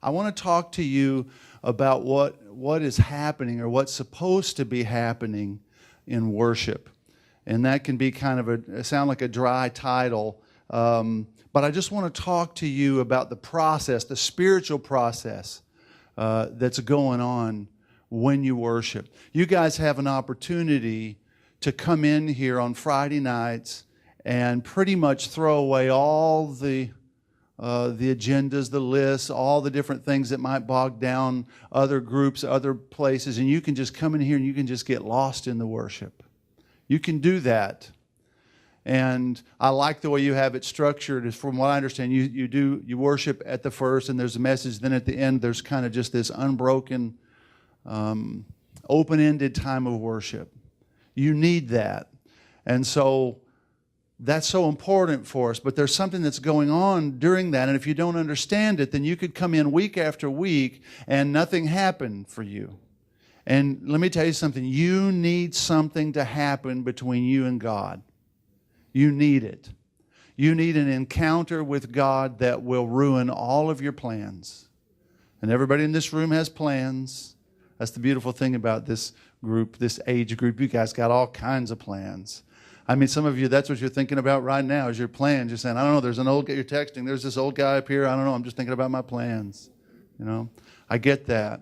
I want to talk to you about what is happening or what's supposed to be happening in worship. And that can be kind of sound like a dry title, but I just want to talk to you about the process, the spiritual process that's going on when you worship. You guys have an opportunity to come in here on Friday nights and pretty much throw away all the agendas, the lists, all the different things that might bog down other groups, other places, and you can just come in here and you can just get lost in the worship. You can do that. And I like the way you have it structured. From what I understand, you worship at the first, and there's a message. Then at the end, there's kind of just this unbroken, open-ended time of worship. You need that. And so that's so important for us. But there's something that's going on during that. And if you don't understand it, then you could come in week after week and nothing happened for you. And let me tell you something. You need something to happen between you and God. You need it. You need an encounter with God that will ruin all of your plans. And everybody in this room has plans. That's the beautiful thing about this group, this age group. You guys got all kinds of plans. I mean, some of you, that's what you're thinking about right now is your plans. You're saying, I don't know, there's an old guy, you're texting, there's this old guy up here. I don't know, I'm just thinking about my plans. You know, I get that.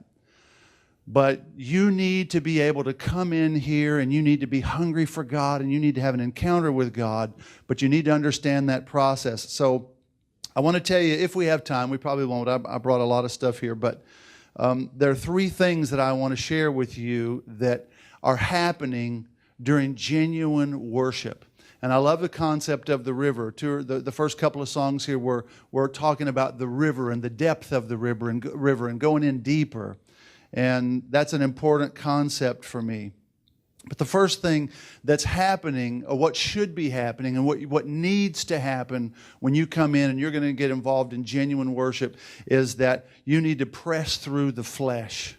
But you need to be able to come in here and you need to be hungry for God and you need to have an encounter with God, but you need to understand that process. So I want to tell you, if we have time, we probably won't. I brought a lot of stuff here, but there are three things that I want to share with you that are happening during genuine worship. And I love the concept of the river. The first couple of songs here we're talking about the river and the depth of the river and going in deeper. And that's an important concept for me. But the first thing that's happening, or what should be happening, and what needs to happen when you come in and you're going to get involved in genuine worship is that you need to press through the flesh.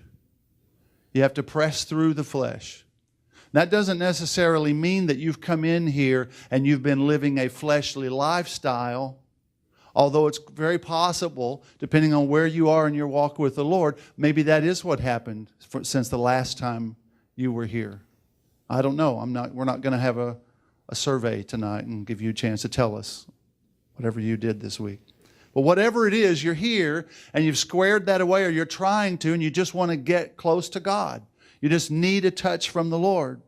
You have to press through the flesh. That doesn't necessarily mean that you've come in here and you've been living a fleshly lifestyle. Although it's very possible, depending on where you are in your walk with the Lord, maybe that is what happened since the last time you were here. I don't know. We're not going to have a survey tonight and give you a chance to tell us whatever you did this week. But whatever it is, you're here and you've squared that away, or you're trying to, and you just want to get close to God. You just need a touch from the Lord.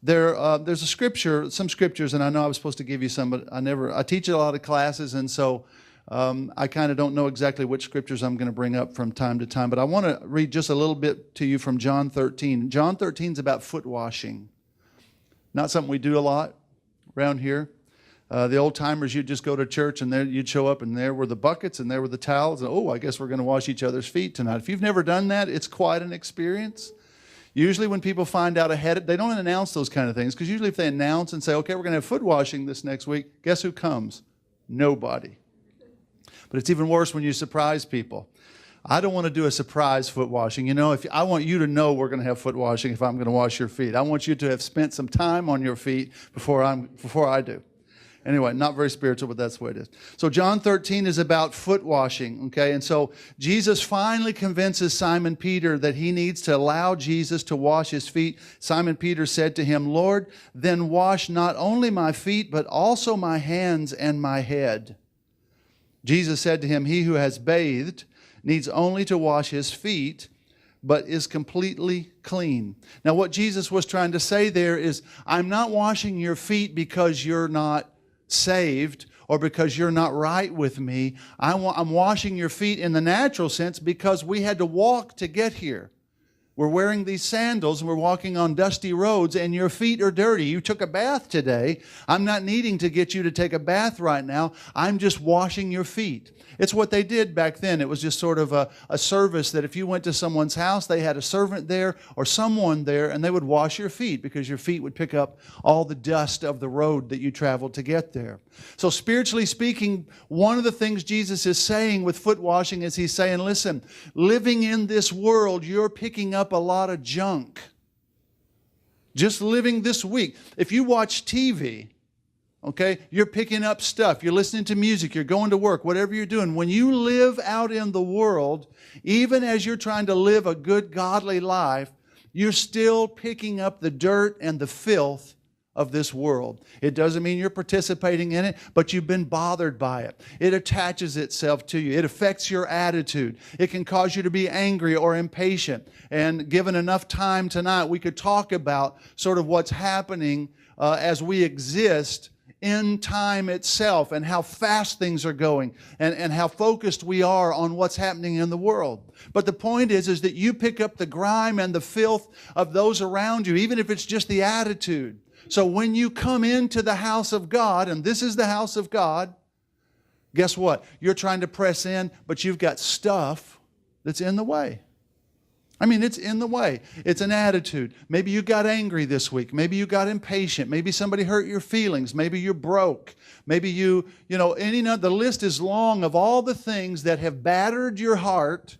There's a scripture, some scriptures, and I know I was supposed to give you some, but I teach a lot of classes, and so I kind of don't know exactly which scriptures I'm going to bring up from time to time, but I want to read just a little bit to you from John 13. John 13 is about foot washing. Not something we do a lot around here. The old timers, you'd just go to church, and there you'd show up, and there were the buckets, and there were the towels, and I guess we're going to wash each other's feet tonight. If you've never done that, it's quite an experience. Usually when people find out ahead, they don't announce those kind of things, because usually if they announce and say, okay, we're going to have foot washing this next week, guess who comes? Nobody. But it's even worse when you surprise people. I don't want to do a surprise foot washing. You know, I want you to know we're going to have foot washing if I'm going to wash your feet. I want you to have spent some time on your feet before I do. Anyway, not very spiritual, but that's the way it is. So John 13 is about foot washing, okay? And so Jesus finally convinces Simon Peter that he needs to allow Jesus to wash his feet. Simon Peter said to him, Lord, then wash not only my feet, but also my hands and my head. Jesus said to him, he who has bathed needs only to wash his feet, but is completely clean. Now, what Jesus was trying to say there is, I'm not washing your feet because you're not saved or because you're not right with me. I'm washing your feet in the natural sense because we had to walk to get here. We're wearing these sandals and we're walking on dusty roads and your feet are dirty. You took a bath today. I'm not needing to get you to take a bath right now. I'm just washing your feet. It's what they did back then. It was just sort of a service that if you went to someone's house, they had a servant there or someone there, and they would wash your feet because your feet would pick up all the dust of the road that you traveled to get there. So spiritually speaking, one of the things Jesus is saying with foot washing is he's saying, listen, living in this world, you're picking up a lot of junk. Just living this week. If you watch TV, Okay? You're picking up stuff. You're listening to music. You're going to work. Whatever you're doing. When you live out in the world, even as you're trying to live a good, godly life, you're still picking up the dirt and the filth of this world. It doesn't mean you're participating in it, but you've been bothered by it. It attaches itself to you. It affects your attitude. It can cause you to be angry or impatient. And given enough time tonight, we could talk about sort of what's happening as we exist in time itself, and how fast things are going, and how focused we are on what's happening in the world. But the point is that you pick up the grime and the filth of those around you, even if it's just the attitude. So when you come into the house of God, and this is the house of God, guess what? You're trying to press in, but you've got stuff that's in the way. I mean, it's in the way. It's an attitude. Maybe you got angry this week. Maybe you got impatient. Maybe somebody hurt your feelings. Maybe you're broke. Maybe the list is long of all the things that have battered your heart,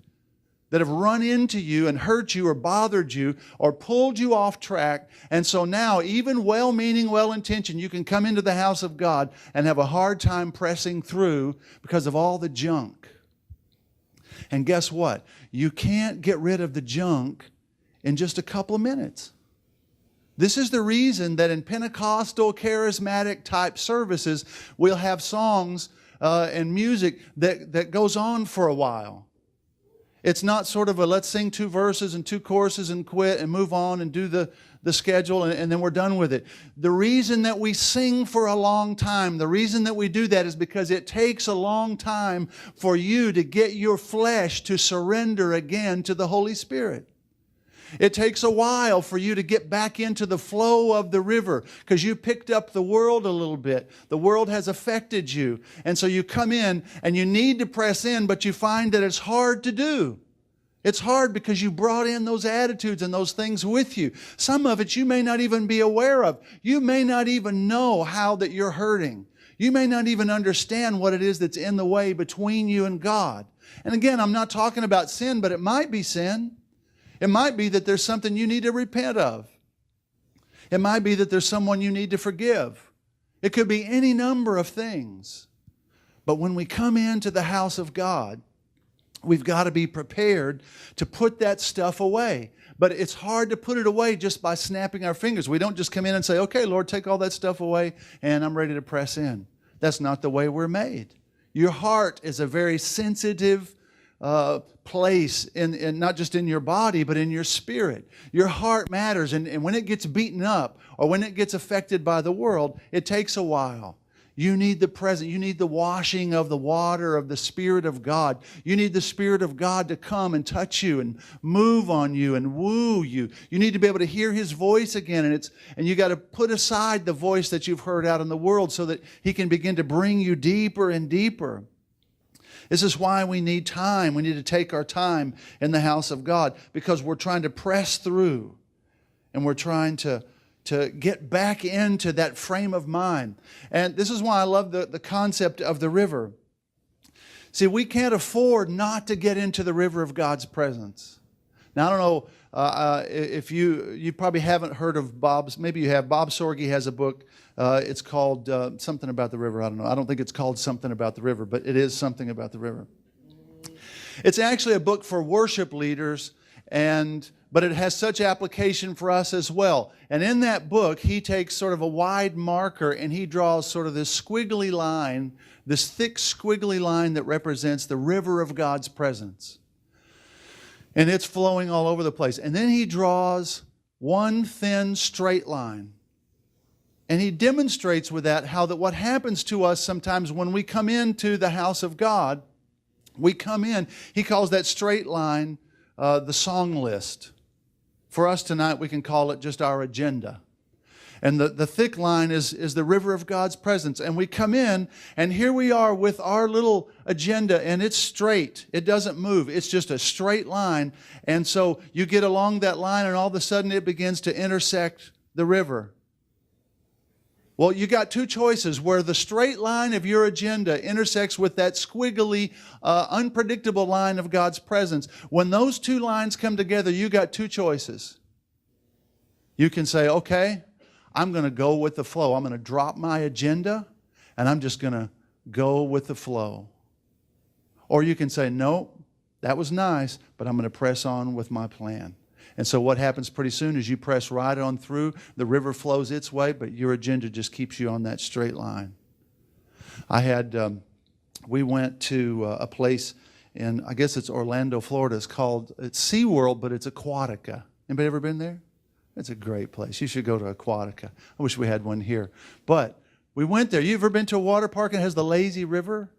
that have run into you and hurt you or bothered you or pulled you off track. And so now, even well-meaning, well-intentioned, you can come into the house of God and have a hard time pressing through because of all the junk. And guess what? You can't get rid of the junk in just a couple of minutes. This is the reason that in Pentecostal, charismatic type services, we'll have songs and music that goes on for a while. It's not sort of a let's sing 2 verses and 2 choruses and quit and move on and do the schedule and then we're done with it. The reason that we sing for a long time, the reason that we do that is because it takes a long time for you to get your flesh to surrender again to the Holy Spirit. It takes a while for you to get back into the flow of the river because you picked up the world a little bit. The world has affected you. And so you come in and you need to press in, but you find that it's hard to do. It's hard because you brought in those attitudes and those things with you. Some of it you may not even be aware of. You may not even know how that you're hurting. You may not even understand what it is that's in the way between you and God. And again, I'm not talking about sin, but it might be sin. It might be that there's something you need to repent of. It might be that there's someone you need to forgive. It could be any number of things. But when we come into the house of God, we've got to be prepared to put that stuff away. But it's hard to put it away just by snapping our fingers. We don't just come in and say, okay, Lord, take all that stuff away and I'm ready to press in. That's not the way we're made. Your heart is a very sensitive place, in not just in your body, but in your spirit. Your heart matters. And when it gets beaten up or when it gets affected by the world, it takes a while. You need the presence. You need the washing of the water of the Spirit of God. You need the Spirit of God to come and touch you and move on you and woo you. You need to be able to hear His voice again. And you got to put aside the voice that you've heard out in the world so that He can begin to bring you deeper and deeper. This is why we need time. We need to take our time in the house of God because we're trying to press through and we're trying to get back into that frame of mind. And this is why I love the concept of the river. See, we can't afford not to get into the river of God's presence. Now, I don't know if you probably haven't heard of maybe you have. Bob Sorge has a book. It's called something about the river. I don't know. I don't think it's called something about the river, but it is something about the river. It's actually a book for worship leaders, but it has such application for us as well. And in that book, he takes sort of a wide marker and he draws sort of this squiggly line, this thick squiggly line that represents the river of God's presence. And it's flowing all over the place. And then he draws one thin straight line. And he demonstrates with that how that what happens to us sometimes when we come into the house of God, we come in, he calls that straight line the song list. For us tonight, we can call it just our agenda. And the thick line is the river of God's presence. And we come in, and here we are with our little agenda, and it's straight. It doesn't move. It's just a straight line. And so you get along that line, and all of a sudden it begins to intersect the river. Well, you got 2 choices where the straight line of your agenda intersects with that squiggly, unpredictable line of God's presence. When those 2 lines come together, you got 2 choices. You can say, okay, I'm going to go with the flow. I'm going to drop my agenda, and I'm just going to go with the flow. Or you can say, no, that was nice, but I'm going to press on with my plan. And so what happens pretty soon is you press right on through. The river flows its way, but your agenda just keeps you on that straight line. We went to a place in, I guess it's Orlando, Florida. It's SeaWorld, but it's Aquatica. Anybody ever been there? It's a great place. You should go to Aquatica. I wish we had one here. But we went there. You ever been to a water park and it has the lazy river?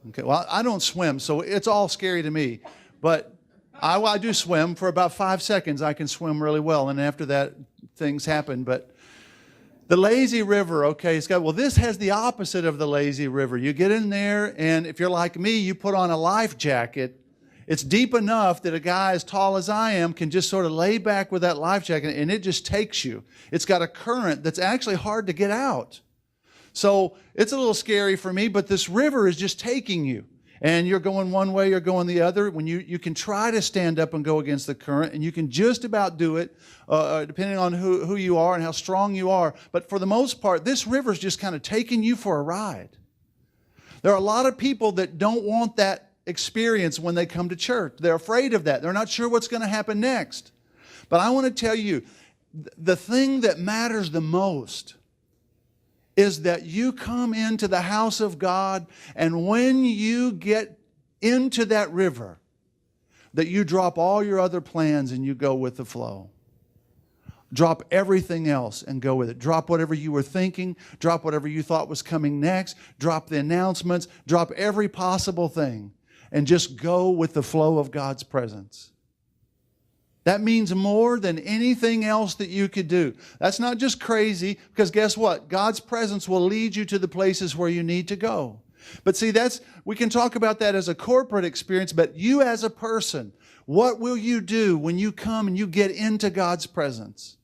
Okay, well, I don't swim, so it's all scary to me. But I do swim. For about 5 seconds, I can swim really well. And after that, things happen. But the lazy river, okay, this has the opposite of the lazy river. You get in there, and if you're like me, you put on a life jacket. It's deep enough that a guy as tall as I am can just sort of lay back with that life jacket, and it just takes you. It's got a current that's actually hard to get out. So it's a little scary for me, but this river is just taking you. And you're going one way, you're going the other. When you can try to stand up and go against the current, and you can just about do it, depending on who you are and how strong you are. But for the most part, this river's just kind of taking you for a ride. There are a lot of people that don't want that experience when they come to church. They're afraid of that. They're not sure what's going to happen next. But I want to tell you, the thing that matters the most is that you come into the house of God, and when you get into that river, that you drop all your other plans and you go with the flow. Drop everything else and go with it. Drop whatever you were thinking. Drop whatever you thought was coming next. Drop the announcements. Drop every possible thing. And just go with the flow of God's presence. That means more than anything else that you could do. That's not just crazy, because guess what? God's presence will lead you to the places where you need to go. But see, we can talk about that as a corporate experience, but you as a person, what will you do when you come and you get into God's presence?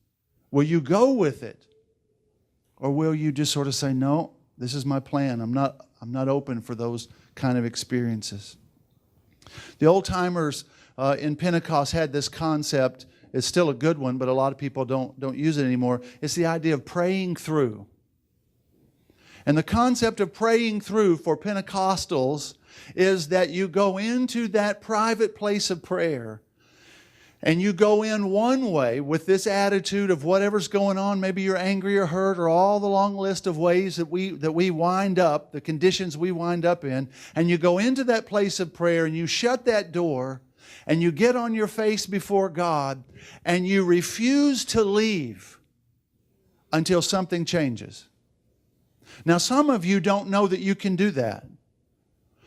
Will you go with it? Or will you just sort of say, no, this is my plan. I'm not open for those kind of experiences. The old timers in Pentecost had this concept. It's still a good one, but a lot of people don't use it anymore. It's the idea of praying through. And the concept of praying through for Pentecostals is that you go into that private place of prayer, and you go in one way with this attitude of whatever's going on. Maybe you're angry or hurt, or all the long list of ways that we wind up, the conditions we wind up in. And you go into that place of prayer, and you shut that door, and you get on your face before God, and you refuse to leave until something changes. Now, some of you don't know that you can do that.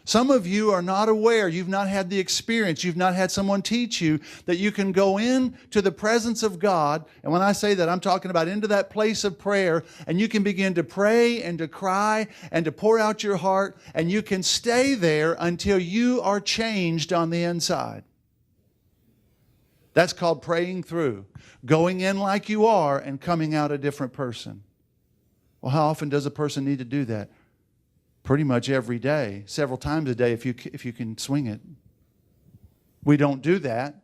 Some of you are not aware. You've not had the experience. You've not had someone teach you that you can go into the presence of God. And when I say that, I'm talking about into that place of prayer, and you can begin to pray and to cry and to pour out your heart, and you can stay there until you are changed on the inside. That's called praying through. Going in like you are and coming out a different person. Well, how often does a person need to do that? Pretty much every day, several times a day if you can swing it. We don't do that.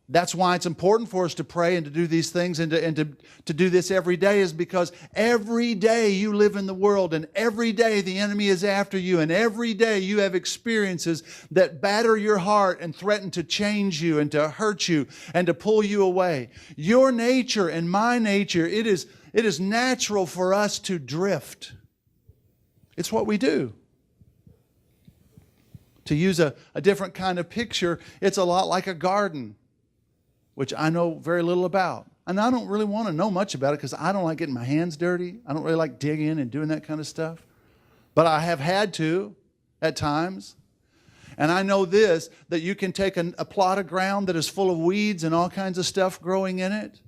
That's why it's important for us to pray and to do these things and to do this every day, is because every day you live in the world, and every day the enemy is after you, and every day you have experiences that batter your heart and threaten to change you and to hurt you and to pull you away. Your nature and my nature, it is natural for us to drift. It's what we do. To use a different kind of picture, it's a lot like a garden, which I know very little about. And I don't really want to know much about it because I don't like getting my hands dirty. I don't really like digging and doing that kind of stuff. But I have had to at times. And I know this, that you can take a plot of ground that is full of weeds and all kinds of stuff growing in it.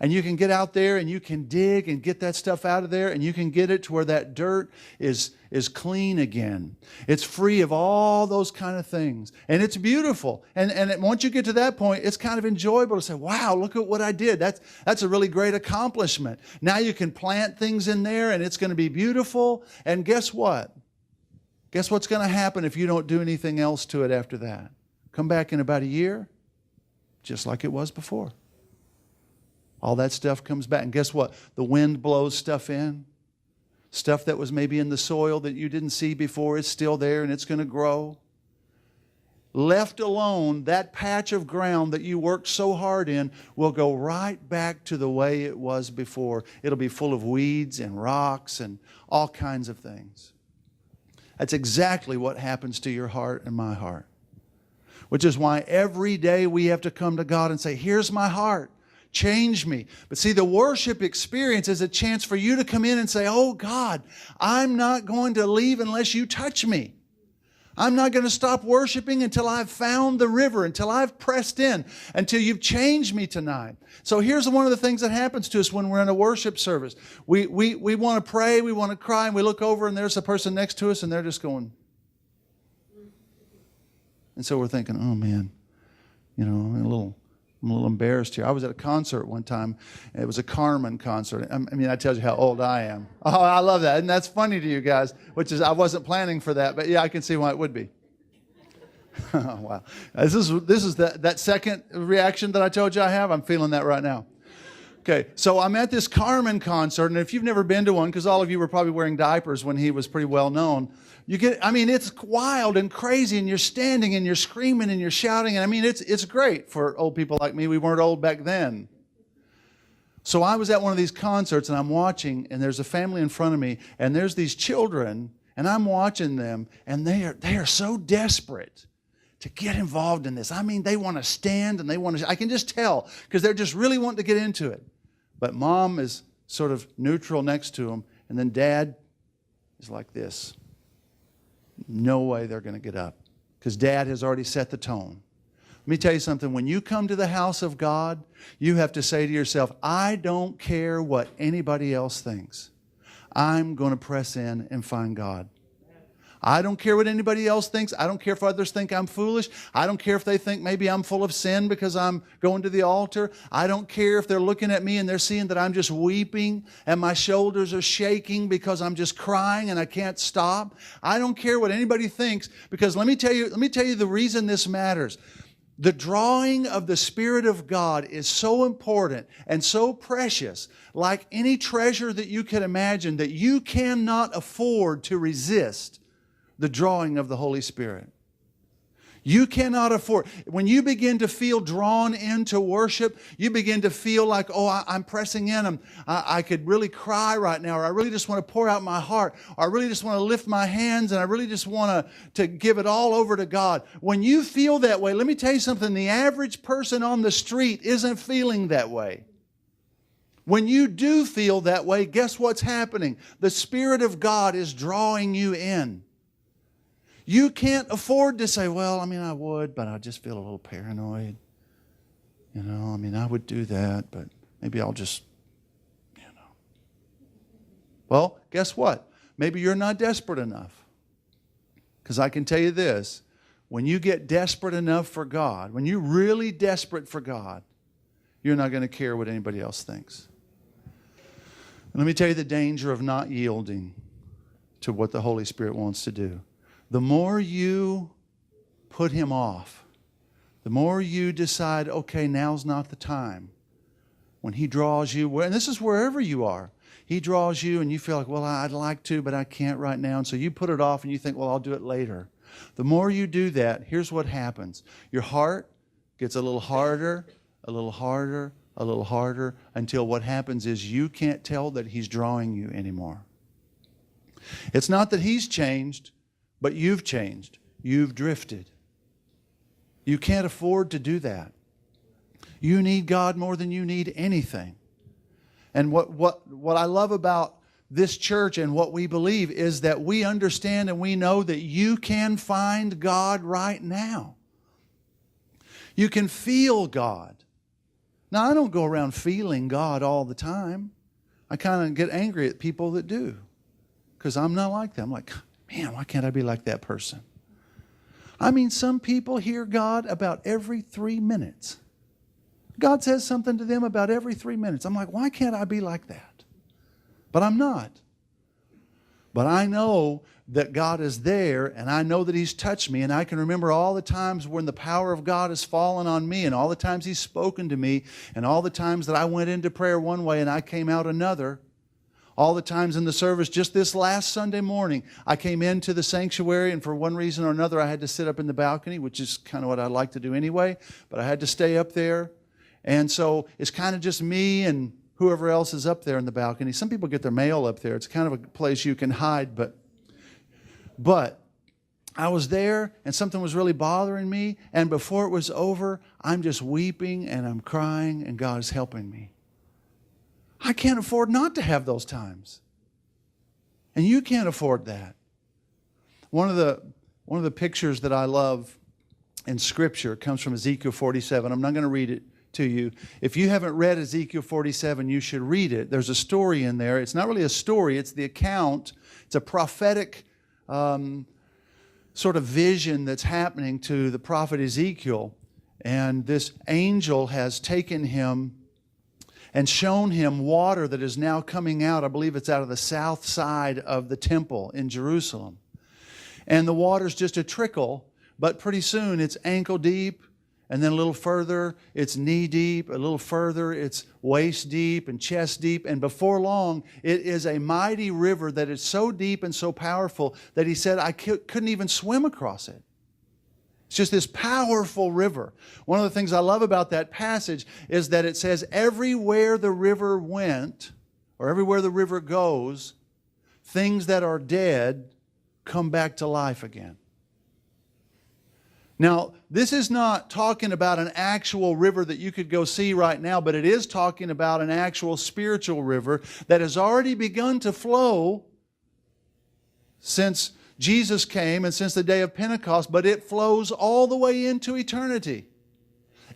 And you can get out there and you can dig and get that stuff out of there, and you can get it to where that dirt is clean again. It's free of all those kind of things. And it's beautiful. And once you get to that point, it's kind of enjoyable to say, wow, look at what I did. That's a really great accomplishment. Now you can plant things in there and it's going to be beautiful. And guess what? Guess what's going to happen if you don't do anything else to it after that? Come back in about a year, just like it was before. All that stuff comes back. And guess what? The wind blows stuff in. Stuff that was maybe in the soil that you didn't see before is still there and it's going to grow. Left alone, that patch of ground that you worked so hard in will go right back to the way it was before. It'll be full of weeds and rocks and all kinds of things. That's exactly what happens to your heart and my heart. Which is why every day we have to come to God and say, here's my heart. Change me. But see, the worship experience is a chance for you to come in and say, oh God, I'm not going to leave unless you touch me. I'm not going to stop worshiping until I've found the river, until I've pressed in, until you've changed me tonight. So here's one of the things that happens to us when we're in a worship service. We want to pray, we want to cry, and we look over and there's a person next to us and they're just going. And so we're thinking, oh man, I'm a little embarrassed here. I was at a concert one time. It was a Carmen concert. I mean, that tells you how old I am. Oh, I love that. And that's funny to you guys, which is, I wasn't planning for that, but yeah, I can see why it would be. Oh, wow. This is that second reaction that I told you I have. I'm feeling that right now. Okay, so I'm at this Carmen concert, and if you've never been to one, because all of you were probably wearing diapers when he was pretty well known, it's wild and crazy, and you're standing and you're screaming and you're shouting, and it's great for old people like me. We weren't old back then. So I was at one of these concerts, and I'm watching, and there's a family in front of me, and there's these children, and I'm watching them, and they are so desperate to get involved in this. I mean, they want to stand, and I can just tell, because they're just really wanting to get into it. But mom is sort of neutral next to them, and then dad is like this. No way they're going to get up, because dad has already set the tone. Let me tell you something. When you come to the house of God, you have to say to yourself, I don't care what anybody else thinks. I'm going to press in and find God. I don't care what anybody else thinks. I don't care if others think I'm foolish. I don't care if they think maybe I'm full of sin because I'm going to the altar. I don't care if they're looking at me and they're seeing that I'm just weeping and my shoulders are shaking because I'm just crying and I can't stop. I don't care what anybody thinks, because let me tell you the reason this matters. The drawing of the Spirit of God is so important and so precious, like any treasure that you can imagine, that you cannot afford to resist the drawing of the Holy Spirit. You cannot afford. When you begin to feel drawn into worship, you begin to feel like, I'm pressing in. I could really cry right now, or I really just want to pour out my heart, or I really just want to lift my hands, and I really just want to give it all over to God. When you feel that way, let me tell you something. The average person on the street isn't feeling that way. When you do feel that way, guess what's happening? The Spirit of God is drawing you in. You can't afford to say, I would, but I just feel a little paranoid. I would do that, but maybe I'll just, Well, guess what? Maybe you're not desperate enough. Because I can tell you this, when you get desperate enough for God, when you're really desperate for God, you're not going to care what anybody else thinks. And let me tell you the danger of not yielding to what the Holy Spirit wants to do. The more you put Him off, the more you decide, okay, now's not the time. When He draws you, and this is wherever you are, He draws you and you feel like, I'd like to, but I can't right now. And so you put it off and you think, I'll do it later. The more you do that, here's what happens. Your heart gets a little harder, a little harder, a little harder, until what happens is you can't tell that He's drawing you anymore. It's not that He's changed, but you've changed. You've drifted. You can't afford to do that. You need God more than you need anything. And what I love about this church and what we believe is that we understand and we know that you can find God right now. You can feel God. Now, I don't go around feeling God all the time. I kind of get angry at people that do, because I'm not like that. I'm like, man, why can't I be like that person? Some people hear God about every 3 minutes. God says something to them about every 3 minutes. I'm like, why can't I be like that? But I'm not. But I know that God is there, and I know that He's touched me, and I can remember all the times when the power of God has fallen on me, and all the times He's spoken to me, and all the times that I went into prayer one way and I came out another. All the times in the service, just this last Sunday morning, I came into the sanctuary, and for one reason or another, I had to sit up in the balcony, which is kind of what I like to do anyway, but I had to stay up there. And so it's kind of just me and whoever else is up there in the balcony. Some people get their mail up there. It's kind of a place you can hide, but I was there, and something was really bothering me, and before it was over, I'm just weeping and I'm crying, and God is helping me. I can't afford not to have those times. And you can't afford that. One of the pictures that I love in Scripture comes from Ezekiel 47. I'm not going to read it to you. If you haven't read Ezekiel 47, you should read it. There's a story in there. It's not really a story. It's the account. It's a prophetic sort of vision that's happening to the prophet Ezekiel. And this angel has taken him and shown him water that is now coming out. I believe it's out of the south side of the temple in Jerusalem. And the water's just a trickle, but pretty soon it's ankle deep, and then a little further it's knee deep, a little further it's waist deep and chest deep, and before long it is a mighty river that is so deep and so powerful that he said I couldn't even swim across it. It's just this powerful river. One of the things I love about that passage is that it says everywhere the river went, or everywhere the river goes, things that are dead come back to life again. Now, this is not talking about an actual river that you could go see right now, but it is talking about an actual spiritual river that has already begun to flow since Jesus came and since the day of Pentecost, but it flows all the way into eternity.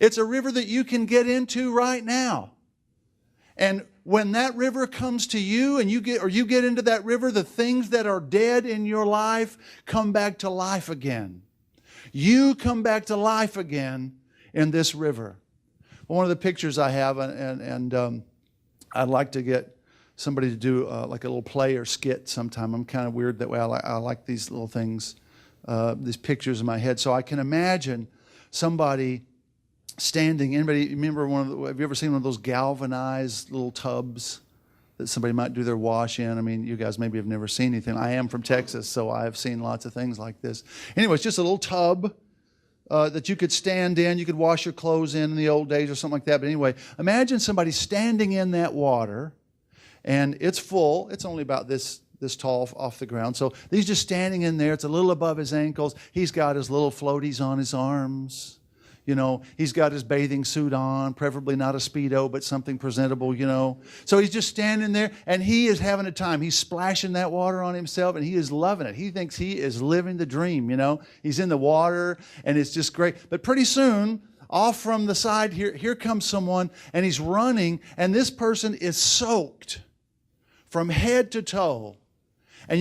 It's a river that you can get into right now. And when that river comes to you and you get into that river, the things that are dead in your life come back to life again. You come back to life again in this river. One of the pictures I have, and I'd like to get somebody to do like a little play or skit sometime. I'm kind of weird that way. I like these little things, these pictures in my head. So I can imagine somebody standing. Anybody remember have you ever seen one of those galvanized little tubs that somebody might do their wash in? I mean, you guys maybe have never seen anything. I am from Texas, so I've seen lots of things like this. Anyway, it's just a little tub that you could stand in. You could wash your clothes in the old days or something like that. But anyway, imagine somebody standing in that water, and it's full. It's only about this tall off the ground. So he's just standing in there. It's a little above his ankles. He's got his little floaties on his arms. You know, he's got his bathing suit on, preferably not a Speedo, but something presentable, you know. So he's just standing there, and he is having a time. He's splashing that water on himself, and he is loving it. He thinks he is living the dream, you know. He's in the water, and it's just great. But pretty soon, off from the side, here comes someone, and he's running, and this person is soaked from head to toe. And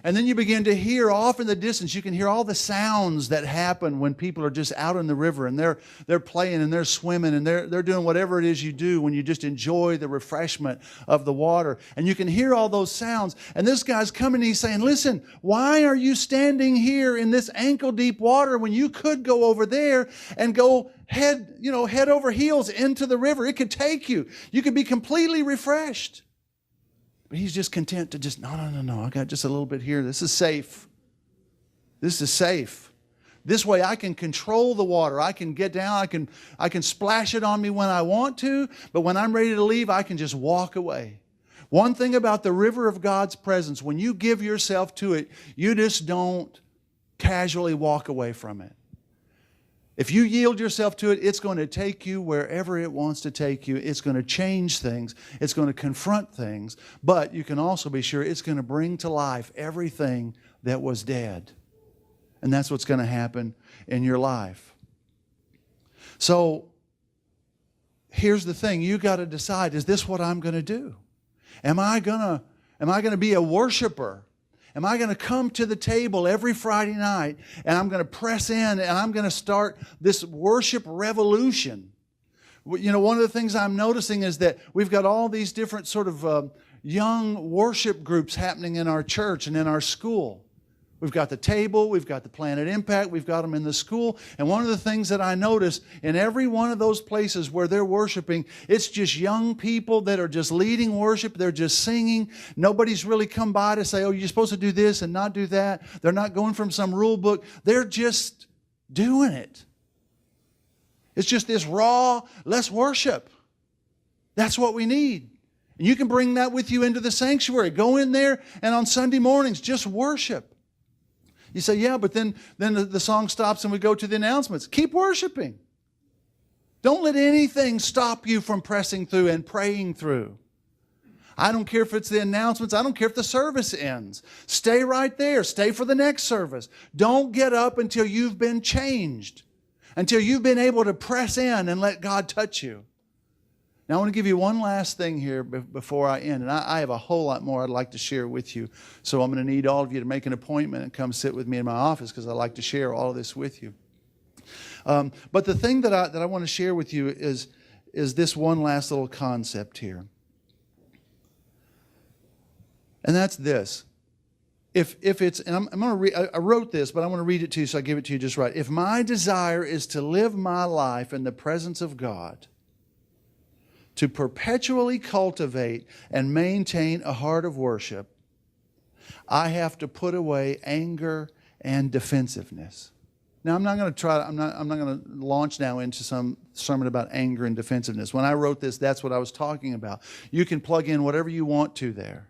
then you begin to hear off in the distance, you can hear all the sounds that happen when people are just out in the river and they're playing and they're swimming and they're doing whatever it is you do when you just enjoy the refreshment of the water. And you can hear all those sounds. And this guy's coming and he's saying, listen, why are you standing here in this ankle deep water when you could go over there and go head over heels into the river? It could take you. You could be completely refreshed. But he's just content to just, no, I got just a little bit here. This is safe. This is safe. This way I can control the water. I can get down. I can splash it on me when I want to, but when I'm ready to leave, I can just walk away. One thing about the river of God's presence, when you give yourself to it, you just don't casually walk away from it. If you yield yourself to it, it's going to take you wherever it wants to take you. It's going to change things. It's going to confront things. But you can also be sure it's going to bring to life everything that was dead. And that's what's going to happen in your life. So here's the thing. You got to decide, is this what I'm going to do? Am I going to be a worshiper? Am I going to come to the table every Friday night and I'm going to press in and I'm going to start this worship revolution? You know, one of the things I'm noticing is that we've got all these different sort of young worship groups happening in our church and in our school. We've got the table, we've got the Planet Impact, we've got them in the school. And one of the things that I notice in every one of those places where they're worshiping, it's just young people that are just leading worship. They're just singing. Nobody's really come by to say, oh, you're supposed to do this and not do that. They're not going from some rule book. They're just doing it. It's just this raw, let's worship. That's what we need. And you can bring that with you into the sanctuary. Go in there and on Sunday mornings, just worship. You say, yeah, but then the song stops and we go to the announcements. Keep worshiping. Don't let anything stop you from pressing through and praying through. I don't care if it's the announcements. I don't care if the service ends. Stay right there. Stay for the next service. Don't get up until you've been changed, until you've been able to press in and let God touch you. Now, I want to give you one last thing here before I end. And I have a whole lot more I'd like to share with you. So I'm going to need all of you to make an appointment and come sit with me in my office because I'd like to share all of this with you. But the thing that I want to share with you is this one last little concept here. And that's this. If it's, and I'm going to read, I wrote this, but I want to read it to you so I give it to you just right. If my desire is to live my life in the presence of God, to perpetually cultivate and maintain a heart of worship, I have to put away anger and defensiveness. Now, I'm not going to launch now into some sermon about anger and defensiveness. When I wrote this, that's what I was talking about. You can plug in whatever you want to there.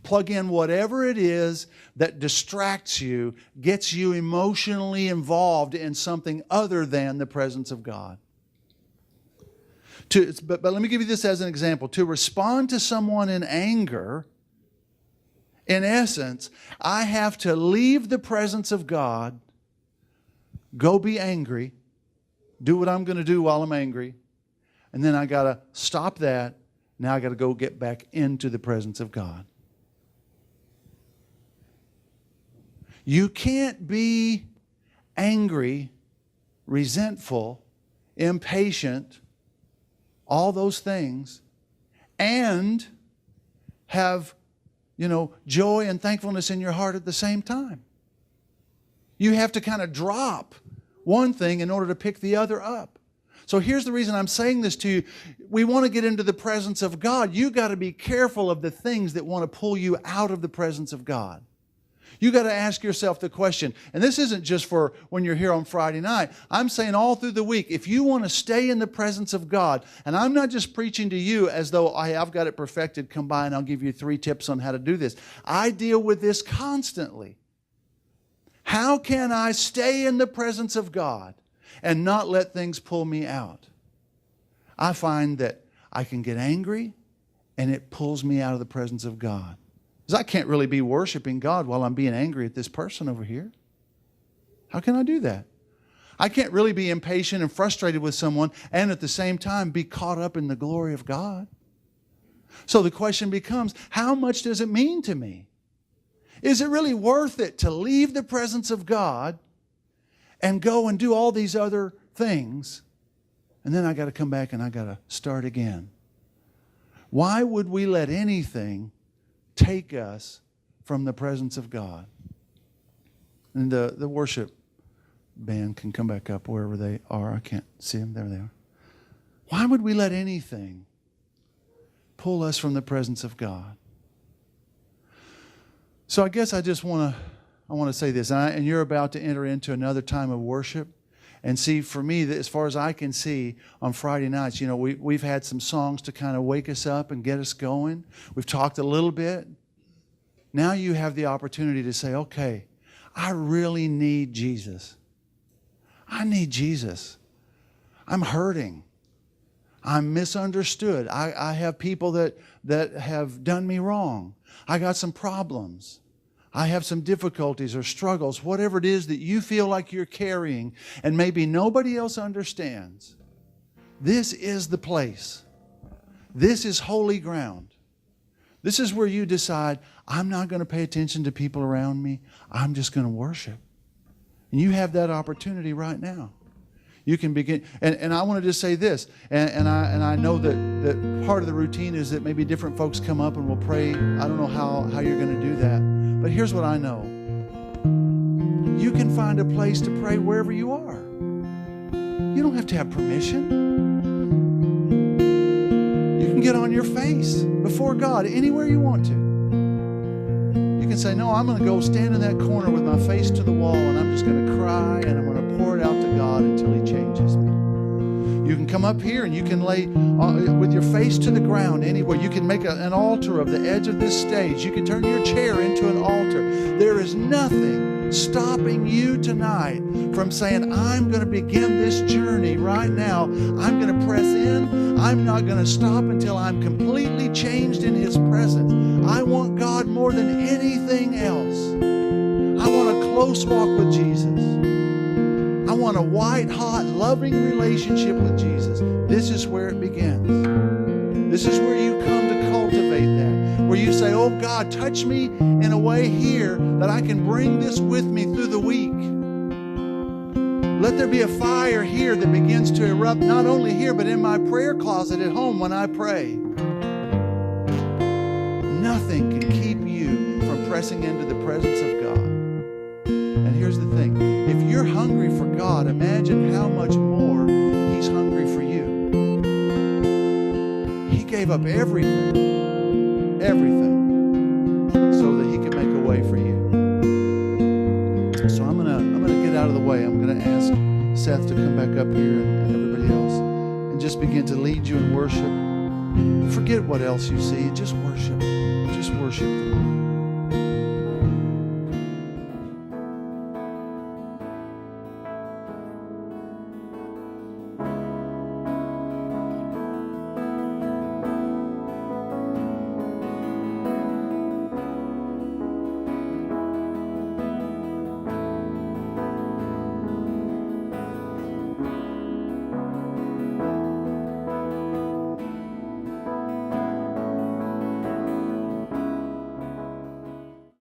Plug in whatever it is that distracts you, gets you emotionally involved in something other than the presence of God. But let me give you this as an example. To respond to someone in anger, in essence, I have to leave the presence of God, go be angry, do what I'm going to do while I'm angry, and then I got to stop that. Now I got to go get back into the presence of God. You can't be angry, resentful, impatient, all those things, and have, joy and thankfulness in your heart at the same time. You have to kind of drop one thing in order to pick the other up. So here's the reason I'm saying this to you. We want to get into the presence of God. You got to be careful of the things that want to pull you out of the presence of God. You got to ask yourself the question, and this isn't just for when you're here on Friday night. I'm saying all through the week, if you want to stay in the presence of God, and I'm not just preaching to you as though I've got it perfected, come by and I'll give you 3 tips on how to do this. I deal with this constantly. How can I stay in the presence of God and not let things pull me out? I find that I can get angry and it pulls me out of the presence of God. Because I can't really be worshiping God while I'm being angry at this person over here. How can I do that? I can't really be impatient and frustrated with someone and at the same time be caught up in the glory of God. So the question becomes, how much does it mean to me? Is it really worth it to leave the presence of God and go and do all these other things, and then I got to come back and I got to start again? Why would we let anything take us from the presence of God? And the worship band can come back up wherever they are. I can't see them. There they are. Why would we let anything pull us from the presence of God? So I guess I want to say this, and you're about to enter into another time of worship. And see, for me, as far as I can see, on Friday nights, we've had some songs to kind of wake us up and get us going. We've talked a little bit. Now you have the opportunity to say, okay, I really need Jesus. I need Jesus. I'm hurting. I'm misunderstood. I have people that have done me wrong. I got some problems. I have some difficulties or struggles, whatever it is that you feel like you're carrying and maybe nobody else understands. This is the place. This is holy ground. This is where you decide, I'm not going to pay attention to people around me. I'm just going to worship. And you have that opportunity right now. You can begin, and I want to just say this, and I know that part of the routine is that maybe different folks come up and will pray. I don't know how you're going to do that, but here's what I know. you can find a place to pray wherever you are. You don't have to have permission. You can get on your face before God anywhere you want to. You can say, no, I'm going to go stand in that corner with my face to the wall, and I'm just going to cry, and I'm going to pour it out to God until He changes me. You can come up here and you can lay with your face to the ground anywhere. You can make an altar of the edge of this stage. You can turn your chair into an altar. There is nothing stopping you tonight from saying, I'm going to begin this journey right now. I'm going to press in. I'm not going to stop until I'm completely changed in His presence. I want God more than anything else. I want a close walk with Jesus. I want a white-hot, loving relationship with Jesus. This is where it begins. This is where you come to cultivate that. Where you say, oh God, touch me in a way here that I can bring this with me through the week. Let there be a fire here that begins to erupt, not only here, but in my prayer closet at home when I pray. Nothing can keep you from pressing into the presence of God. And here's the thing. If you're hungry for God, imagine how much more He's hungry for you. He gave up everything, so that He could make a way for you. So I'm gonna get out of the way. I'm gonna ask Seth to come back up here and everybody else and just begin to lead you in worship. Forget what else you see. Just worship. Just worship the Lord.